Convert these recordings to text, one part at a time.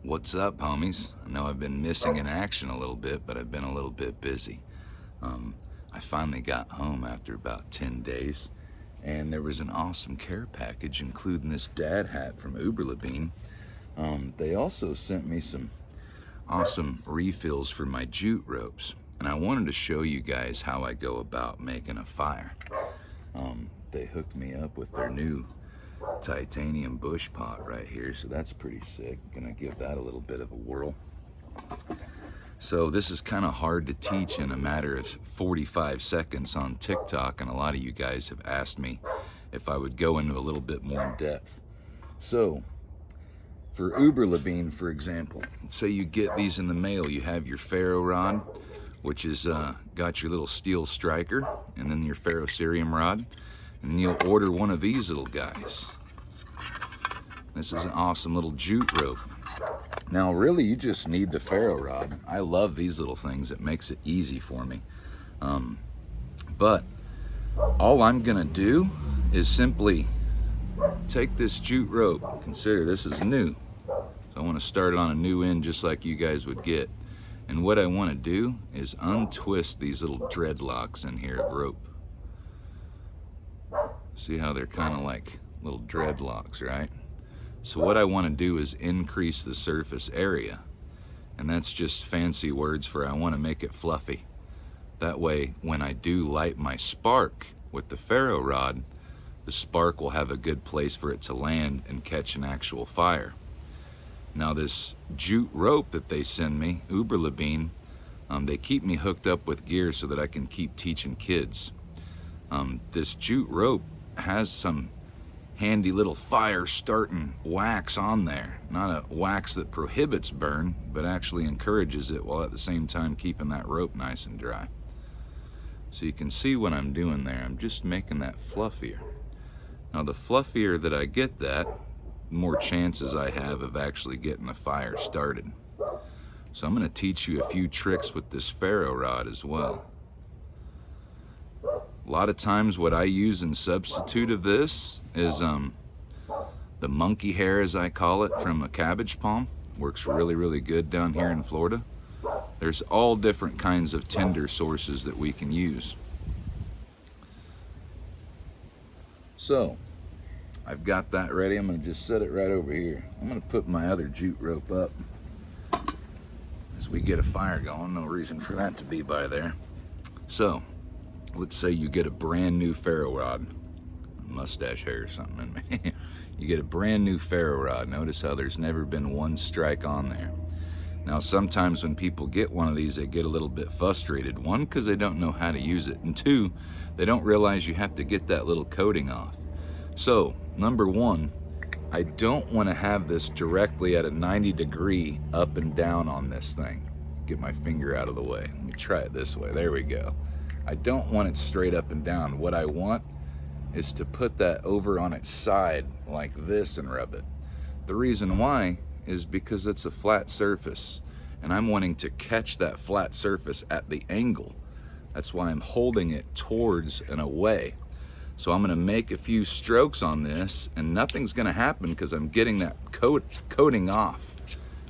What's up, homies? I know I've been missing in action a little bit, but I've been a little bit busy. I finally got home after about 10 days, and there was an awesome care package, including this dad hat from Uberlabine. They also sent me some awesome refills for my jute ropes, and I wanted to show you guys how I go about making a fire. They hooked me up with their new titanium bush pot right here, so that's pretty sick. Gonna give that a little bit of a whirl. So this is kind of hard to teach in a matter of 45 seconds on TikTok, and a lot of you guys have asked me if I would go into a little bit more in depth. So for Uberlabine, for example, say you get these in the mail. You have your ferro rod, which is got your little steel striker, and then your ferrocerium rod, and then you'll order one of these little guys. This is an awesome little jute rope. Now really you just need the ferro rod. I love these little things. It makes it easy for me. But all I'm gonna do is simply take this jute rope. Consider this is new. So I want to start it on a new end just like you guys would get. And what I want to do is untwist these little dreadlocks in here of rope. See how they're kind of like little dreadlocks, right? So what I want to do is increase the surface area. And that's just fancy words for I want to make it fluffy. That way, when I do light my spark with the ferro rod, the spark will have a good place for it to land and catch an actual fire. Now this jute rope that they send me, Uberlabine, they keep me hooked up with gear so that I can keep teaching kids. This jute rope has some handy little fire starting wax on there. Not a wax that prohibits burn, but actually encourages it while at the same time keeping that rope nice and dry. So you can see what I'm doing there. I'm just making that fluffier. Now the fluffier that I get that, the more chances I have of actually getting the fire started. So I'm going to teach you a few tricks with this ferro rod as well. A lot of times what I use in substitute of this is the monkey hair, as I call it, from a cabbage palm. Works really, really good down here in Florida. There's all different kinds of tinder sources that we can use. So I've got that ready. I'm going to just set it right over here. I'm going to put my other jute rope up as we get a fire going. No reason for that to be by there. So let's say you get a brand new ferro rod. Mustache hair or something in me. You get a brand new ferro rod. Notice how there's never been one strike on there. Now sometimes when people get one of these, they get a little bit frustrated. One, because they don't know how to use it, and two, they don't realize you have to get that little coating off. So number one, I don't want to have this directly at a 90-degree up and down on this thing. Get my finger out of the way. Let me try it this way. There we go. I don't want it straight up and down. What I want is to put that over on its side like this and rub it. The reason why is because it's a flat surface, and I'm wanting to catch that flat surface at the angle. That's why I'm holding it towards and away. So I'm gonna make a few strokes on this, and nothing's gonna happen because I'm getting that coating off.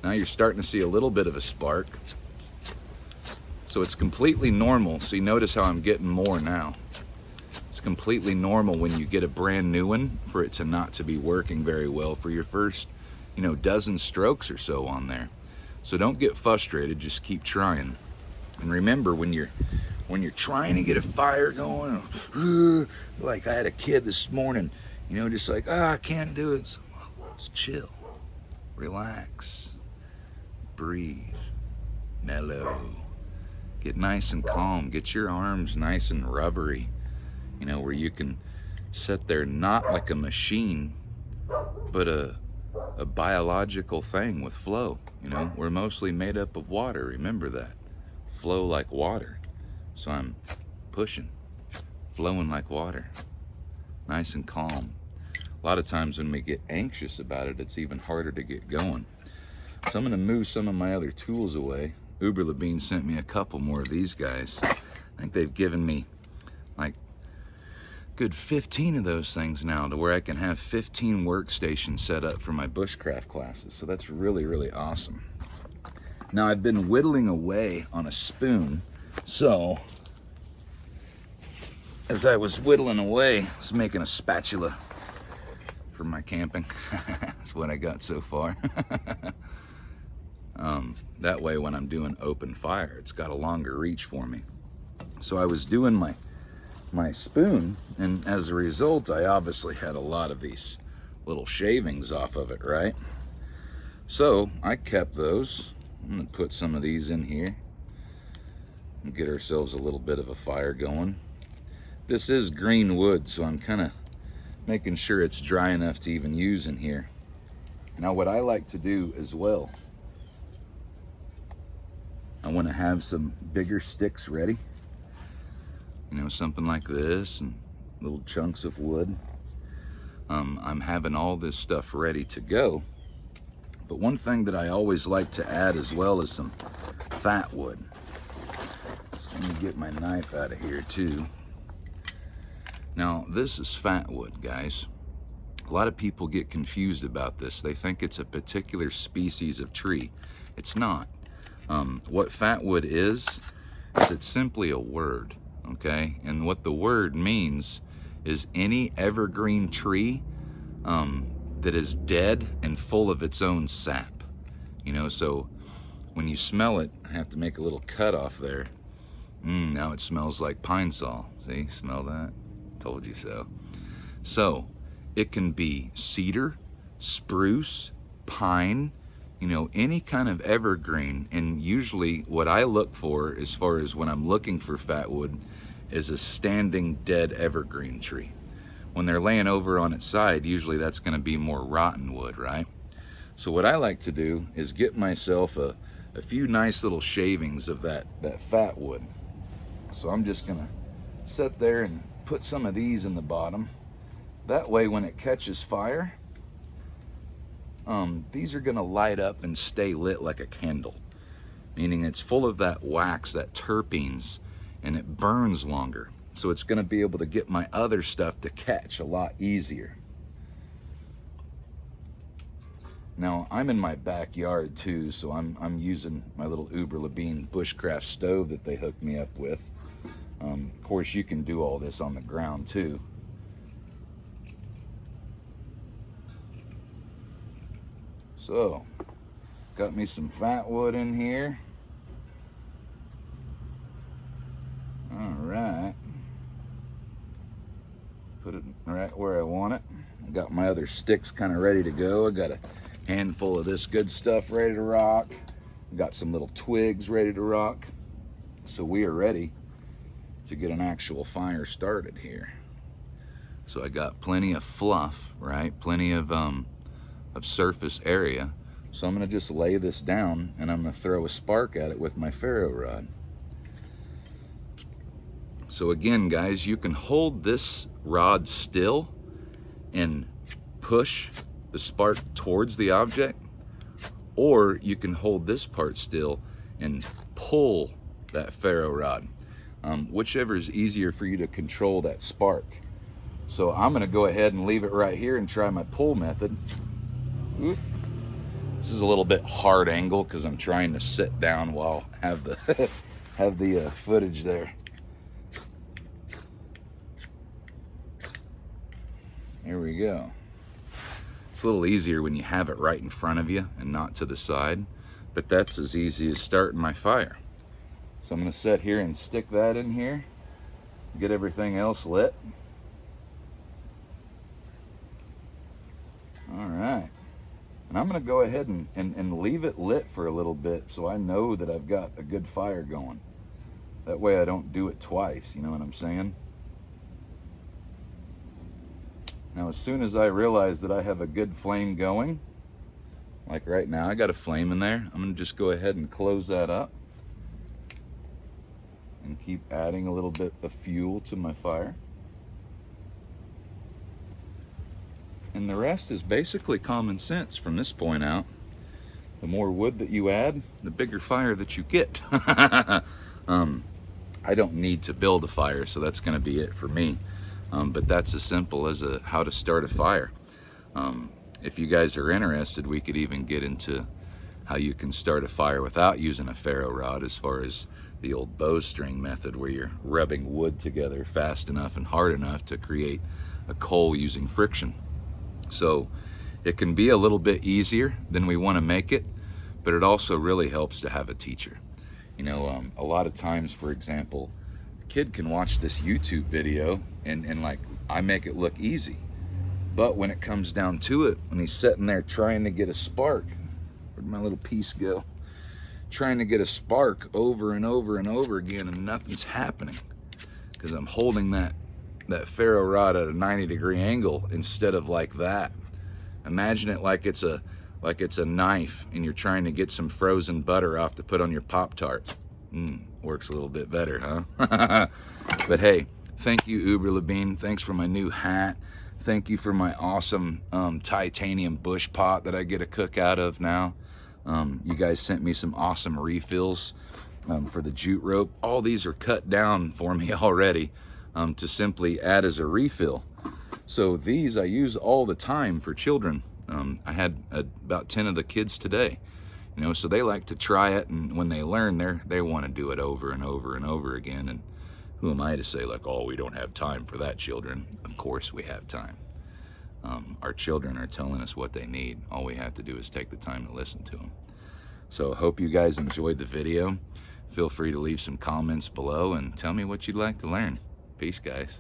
Now you're starting to see a little bit of a spark. So it's completely normal. See, notice how I'm getting more now. It's completely normal when you get a brand new one for it to not to be working very well for your first, dozen strokes or so on there. So don't get frustrated, just keep trying. And remember, when you're trying to get a fire going, like I had a kid this morning, just like, I can't do it. So let's chill, relax, breathe, mellow. Get nice and calm. Get your arms nice and rubbery, where you can sit there not like a machine, but a biological thing with flow. We're mostly made up of water. Remember that. Flow like water. So I'm pushing, flowing like water. Nice and calm. A lot of times when we get anxious about it, it's even harder to get going. So I'm going to move some of my other tools away. Uberlabine sent me a couple more of these guys. I think they've given me like a good 15 of those things now, to where I can have 15 workstations set up for my bushcraft classes. So that's really, really awesome. Now I've been whittling away on a spoon. So as I was whittling away, I was making a spatula for my camping. That's what I got so far. That way when I'm doing open fire, it's got a longer reach for me. So I was doing my spoon, and as a result, I obviously had a lot of these little shavings off of it, right? So I kept those. I'm gonna put some of these in here and get ourselves a little bit of a fire going. This is green wood, so I'm kind of making sure it's dry enough to even use in here. Now what I like to do as well, I want to have some bigger sticks ready. You know, something like this, and little chunks of wood. I'm having all this stuff ready to go. But one thing that I always like to add as well is some fat wood. So let me get my knife out of here too. Now this is fat wood, guys. A lot of people get confused about this. They think it's a particular species of tree. It's not. What fat wood is it's simply a word, okay? And what the word means is any evergreen tree that is dead and full of its own sap. You know, so when you smell it, I have to make a little cut off there. Now it smells like pine sol. See, smell that? Told you so. So it can be cedar, spruce, pine, you know, any kind of evergreen. And usually what I look for, as far as when I'm looking for fat wood, is a standing dead evergreen tree. When they're laying over on its side, usually that's going to be more rotten wood, right? So what I like to do is get myself a few nice little shavings of that fat wood. So I'm just going to sit there and put some of these in the bottom. That way when it catches fire, these are going to light up and stay lit like a candle. Meaning it's full of that wax, that terpenes, and it burns longer. So it's going to be able to get my other stuff to catch a lot easier. Now I'm in my backyard too, so I'm using my little Uber Levine bushcraft stove that they hooked me up with. Of course you can do all this on the ground too. So, got me some fat wood in here. All right. Put it right where I want it. I got my other sticks kind of ready to go. I got a handful of this good stuff ready to rock. Got some little twigs ready to rock. So we are ready to get an actual fire started here. So I got plenty of fluff, right? Plenty of surface area. So I'm gonna just lay this down and I'm gonna throw a spark at it with my ferro rod. So again, guys, you can hold this rod still and push the spark towards the object, or you can hold this part still and pull that ferro rod. Whichever is easier for you to control that spark. So I'm gonna go ahead and leave it right here and try my pull method. Oop. This is a little bit hard angle because I'm trying to sit down while I have the have the footage there. There we go. It's a little easier when you have it right in front of you and not to the side, but that's as easy as starting my fire. So I'm going to sit here and stick that in here, get everything else lit. All right. And I'm going to go ahead and leave it lit for a little bit so I know that I've got a good fire going. That way I don't do it twice, you know what I'm saying? Now as soon as I realize that I have a good flame going, like right now I got a flame in there, I'm going to just go ahead and close that up and keep adding a little bit of fuel to my fire. And the rest is basically common sense from this point out. The more wood that you add, the bigger fire that you get. I don't need to build a fire, so that's going to be it for me. but that's as simple as how to start a fire. If you guys are interested, we could even get into how you can start a fire without using a ferro rod, as far as the old bowstring method, where you're rubbing wood together fast enough and hard enough to create a coal using friction. So it can be a little bit easier than we want to make it, but it also really helps to have a teacher. You know, a lot of times, for example, a kid can watch this YouTube video and like, I make it look easy. But when it comes down to it, when he's sitting there trying to get a spark, where'd my little piece go? Trying to get a spark over and over and over again, and nothing's happening because I'm holding that ferro rod at a 90-degree angle instead of like that. Imagine it like it's a knife and you're trying to get some frozen butter off to put on your Pop-Tart. Works a little bit better, huh? But hey, thank you, Uber Labine. Thanks for my new hat. Thank you for my awesome titanium bush pot that I get a cook out of now. You guys sent me some awesome refills for the jute rope. All these are cut down for me already to simply add as a refill. So these I use all the time for children. I had about 10 of the kids today, you know, so they like to try it, and when they learn, they want to do it over and over and over again. And who am I to say, like, oh, we don't have time for that, children? Of course we have time. Our children are telling us what they need. All we have to do is take the time to listen to them. So I hope you guys enjoyed the video. Feel free to leave some comments below and tell me what you'd like to learn. Peace, guys.